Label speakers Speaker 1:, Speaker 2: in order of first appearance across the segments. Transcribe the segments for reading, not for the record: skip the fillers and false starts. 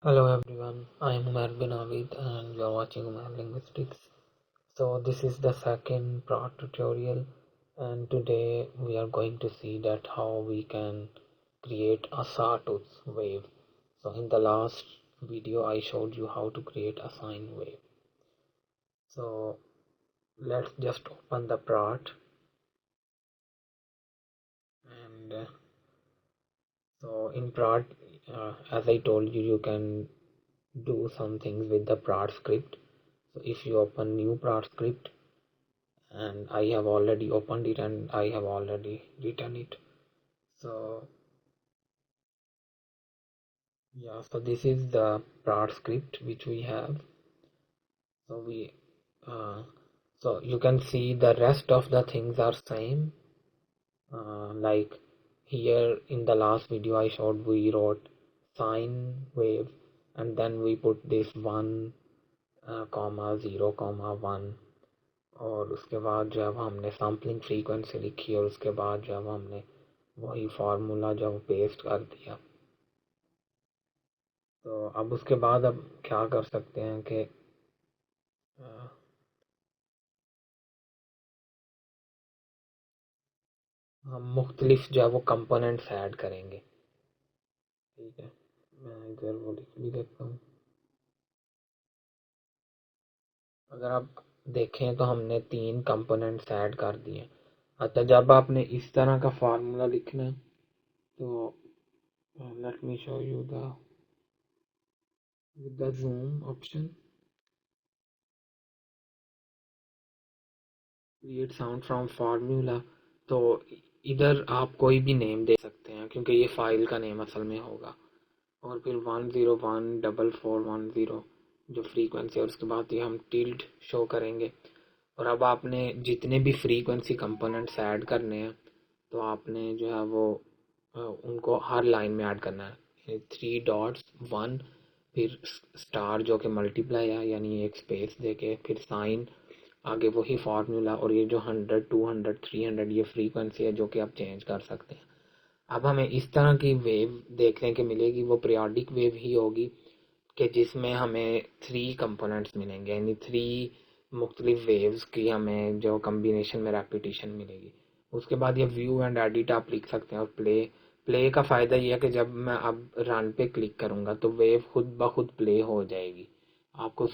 Speaker 1: Hello everyone, I am Umar bin Abid and you are watching Umar Linguistics. So this is the second part tutorial and today we are going to see that how we can create a sawtooth wave. So in the last video I showed you how to create a sine wave. So let's just open the part and so in Praat, as I told you, you can do some things with the Praat script. So if you open new Praat script, and I have already opened it and I have already written it. So yeah, so this is the Praat script which we have. So we so you can see the rest of the things are same. Like here in the last video I showed, we wrote sine wave and then we put this 1 comma 0 comma 1 और उसके बाद जब हमने sampling frequency लिखी और उसके बाद जब हमने वही फार्मूला जब पेस्ट कर दिया, तो अब उसके बाद अब क्या कर सकते हैं कि हम मुख्तलिफ जो है वो कंपोनेंट्स ऐड करेंगे. ठीक है, मैं इधर वो लिख भी देता हूँ. अगर आप देखें तो हमने 3 कंपोनेंट्स ऐड कर दिए. अच्छा, जब आपने इस तरह का फार्मूला लिखना है तो let me show you the with the zoom option, create sound from formula. तो इधर आप कोई भी नेम दे सकते हैं क्योंकि ये फाइल का नेम असल में होगा. और फिर 1014410 जो फ्रीक्वेंसी है, उसके बाद ये हम टिल्ड शो करेंगे. और अब आपने जितने भी फ्रीक्वेंसी कंपोनेंट्स ऐड करने हैं तो आपने जो है वो उनको हर लाइन में ऐड करना है. 3 डॉट्स 1 फिर स्टार जो कि मल्टीप्लाई है यानी एक स्पेस देके फिर साइन आगे वही फार्मूला और ये जो 100 200 300 ये फ्रीक्वेंसी है जो कि आप चेंज कर सकते हैं. अब हमें इस तरह की वेव देखने के मिलेगी, वो पीरियोडिक वेव ही होगी कि जिसमें हमें 3 कंपोनेंट्स मिलेंगे यानी 3 मुख्तलिफ वेव्स की हमें जो कम्बिनेशन में रेपिटेशन मिलेगी. उसके बाद ये व्यू एंड एडिट आप लिख सकते हैं. और प्ले का फ़ायदा ये है कि जब मैं अब रन पे क्लिक करूँगा तो वेव खुद ब खुद प्ले हो जाएगी. आपको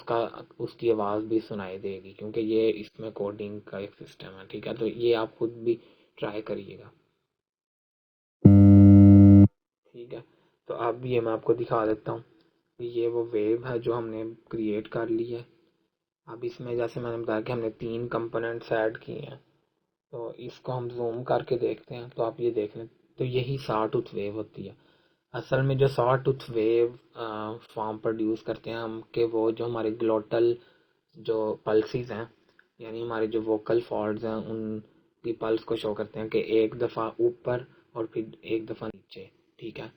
Speaker 1: उसकी आवाज़ भी सुनाई देगी क्योंकि ये इसमें कोडिंग का एक सिस्टम है. ठीक है, तो ये आप खुद भी ट्राई करिएगा. ठीक है, तो अब ये मैं आपको दिखा देता हूँ. ये वो वेव है जो हमने क्रिएट कर ली है. अब इसमें जैसे मैंने बताया कि हमने 3 कंपोनेंट्स ऐड किए हैं, तो इसको हम जूम करके देखते हैं तो आप ये देख लें. तो यही सॉटूथ वेव होती है. असल में जो सॉटूथ वेव फॉर्म प्रोड्यूस करते हैं हम कि वो जो हमारे ग्लोटल जो पल्सेस हैं यानी हमारे जो वोकल फॉर्ड्स हैं उनकी पल्स को शो करते हैं कि एक दफ़ा ऊपर और फिर एक दफ़ा नीचे. ठीक है,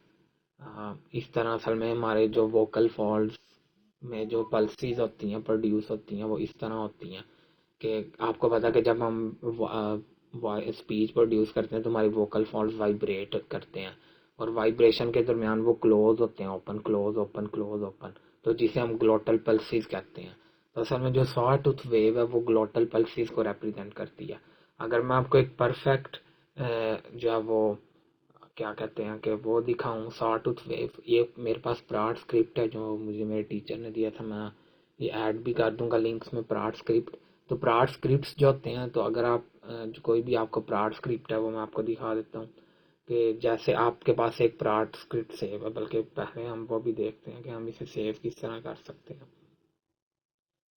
Speaker 1: इस तरह असल में हमारे जो वोकल फॉल्ड्स में जो पल्सेस होती हैं प्रोड्यूस होती हैं वो इस तरह होती हैं कि आपको पता है कि जब हम स्पीच प्रोड्यूस करते हैं तो हमारी वोकल फॉल्ड्स वाइब्रेट करते हैं और वाइब्रेशन के दरमियान वो क्लोज होते हैं, open close open close open, तो जिसे हम ग्लोटल पल्सेस कहते हैं. तो असल में जो सॉ टूथ वेव है वो ग्लोटल पल्सेस को रिप्रेजेंट करती है. अगर मैं आपको एक परफेक्ट जो है वो क्या कहते हैं कि वो दिखाऊं सॉटूथ वेव, ये मेरे पास प्राट स्क्रिप्ट है जो मुझे मेरे टीचर ने दिया था. मैं ये ऐड भी कर दूंगा लिंक्स में प्राट स्क्रिप्ट. तो प्राट स्क्रिप्ट्स जो होते हैं, तो अगर आप जो कोई भी आपको प्राट स्क्रिप्ट है वो मैं आपको दिखा देता हूँ कि जैसे आपके पास एक प्राट स्क्रिप्ट सेव है. बल्कि पहले हम वो भी देखते हैं कि हम इसे सेव किस तरह कर सकते हैं.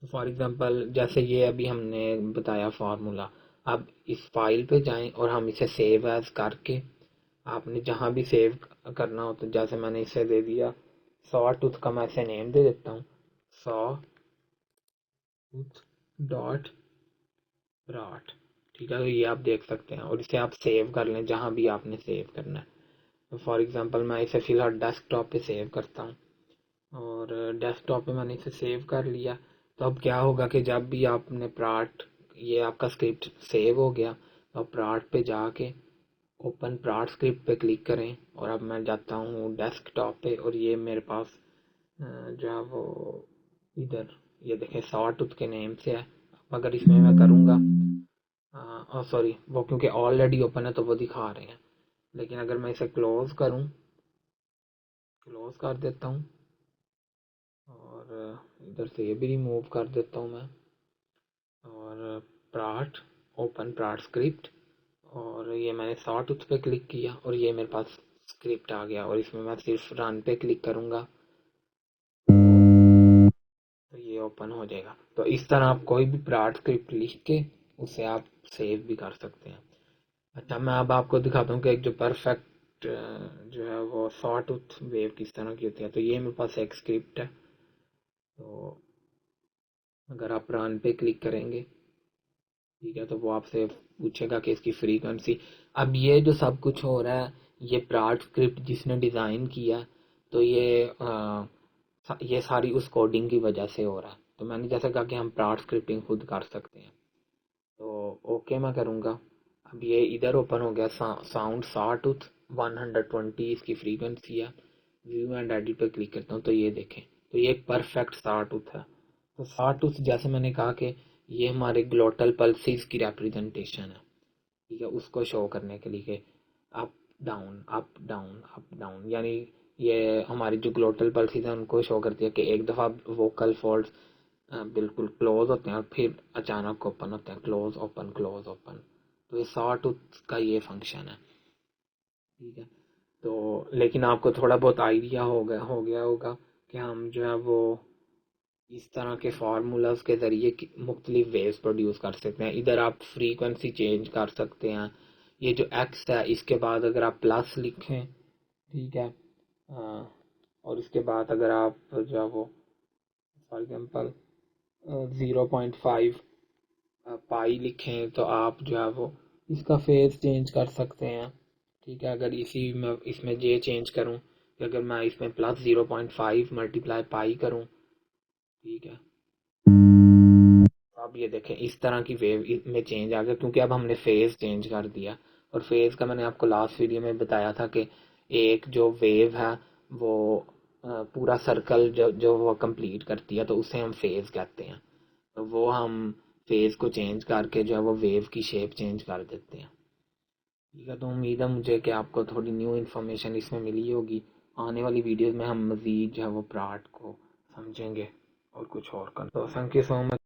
Speaker 1: फॉर एग्जांपल जैसे ये अभी हमने बताया फार्मूला. अब इस फाइल पे जाएं और हम इसे सेव एज करके आपने जहाँ भी सेव करना हो, तो जैसे मैंने इसे दे दिया सॉ टूथ का, मैं इसे नेम दे देता हूँ सॉ टूथ डॉट राट. ठीक है, तो ये आप देख सकते हैं और इसे आप सेव कर लें जहाँ भी आपने सेव करना है. तो फॉर एग्जांपल मैं इसे फ़िलहाल डेस्कटॉप पे सेव करता हूँ और डेस्कटॉप पे मैंने इसे सेव कर लिया. तो अब क्या होगा कि जब भी आपने प्राट ये आपका स्क्रिप्ट सेव हो गया तो आप प्राट पे जाके ओपन प्राट स्क्रिप्ट पे क्लिक करें और अब मैं जाता हूँ डेस्कटॉप पे और ये मेरे पास जो है वो इधर ये देखें सॉटूथ के नेम से है। अब अगर इसमें मैं करूँगा सॉरी वो क्योंकि ऑलरेडी ओपन है तो वो दिखा रहे हैं, लेकिन अगर मैं इसे क्लोज करूँ, क्लोज कर देता हूँ और इधर से ये भी रिमूव कर देता हूँ मैं, और प्राट ओपन प्राट स्क्रिप्ट, और ये मैंने सॉटूथ पे क्लिक किया और ये मेरे पास स्क्रिप्ट आ गया, और इसमें मैं सिर्फ रन पे क्लिक करूँगा तो ये ओपन हो जाएगा। तो इस तरह आप कोई भी प्राट स्क्रिप्ट लिख के उसे आप सेव भी कर सकते हैं। अच्छा, मैं अब आपको दिखाता हूँ कि एक जो परफेक्ट जो है वो सॉटूथ वेव किस तरह की होती है। तो ये मेरे पास एक स्क्रिप्ट है, तो अगर आप रन पे क्लिक करेंगे, ठीक है, तो वो आपसे पूछेगा कि इसकी फ्रीक्वेंसी। अब ये जो सब कुछ हो रहा है ये प्राट स्क्रिप्ट जिसने डिज़ाइन किया, तो ये सारी उस कोडिंग की वजह से हो रहा है। तो मैंने जैसे कहा कि हम प्राट स्क्रिप्टिंग खुद कर सकते हैं, तो ओके मैं करूँगा। अब ये इधर ओपन हो गया साउंड सॉटूथ 120 इसकी फ्रीक्वेंसी है। व्यू एंड एडिट पे क्लिक करता हूँ तो ये देखें, तो ये एक परफेक्ट सॉटूथ है। तो सॉटूथ जैसे मैंने कहा कि ये हमारे ग्लोटल पल्सेस की रिप्रेजेंटेशन है, ठीक है, उसको शो करने के लिए up down up down up down, यानी ये हमारी जो ग्लोटल पल्सेस हैं उनको शो करती है कि एक दफ़ा वोकल फोल्ड्स बिल्कुल क्लोज होते हैं और फिर अचानक ओपन होते हैं, क्लोज ओपन क्लोज ओपन। तो ये सॉटूथ का ये फंक्शन है, ठीक है। तो लेकिन आपको थोड़ा बहुत आइडिया हो गया होगा कि हम जो है वो इस तरह के फार्मूलाज के ज़रिए मुख्तलिफ वेव्स प्रोड्यूस कर सकते हैं। इधर आप फ्रीक्वेंसी चेंज कर सकते हैं। ये जो एक्स है इसके बाद अगर आप प्लस लिखें, ठीक है, और इसके बाद अगर आप जो है वो फॉर एग्जांपल 0.5 पाई लिखें तो आप जो है वो इसका फेज चेंज कर सकते हैं, ठीक है। अगर इसी में इसमें ये चेंज करूं कि अगर मैं इसमें प्लस 0.5 मल्टीप्लाई पाई करूं, ठीक है, तो अब ये देखें इस तरह की वेव में चेंज आ गया क्योंकि अब हमने फेज चेंज कर दिया। और फेज का मैंने आपको लास्ट वीडियो में बताया था कि एक जो वेव है वो पूरा सर्कल जो जो वो कंप्लीट करती है तो उसे हम फेज कहते हैं। तो वो हम फेज को चेंज करके जो है वो वेव की शेप चेंज कर देते हैं, ठीक है। तो उम्मीद है मुझे कि आपको थोड़ी न्यू इन्फॉर्मेशन इसमें मिली होगी। आने वाली वीडियोस में हम मज़ीद जो है वो प्राट को समझेंगे और कुछ और कर। तो थैंक यू सो मच।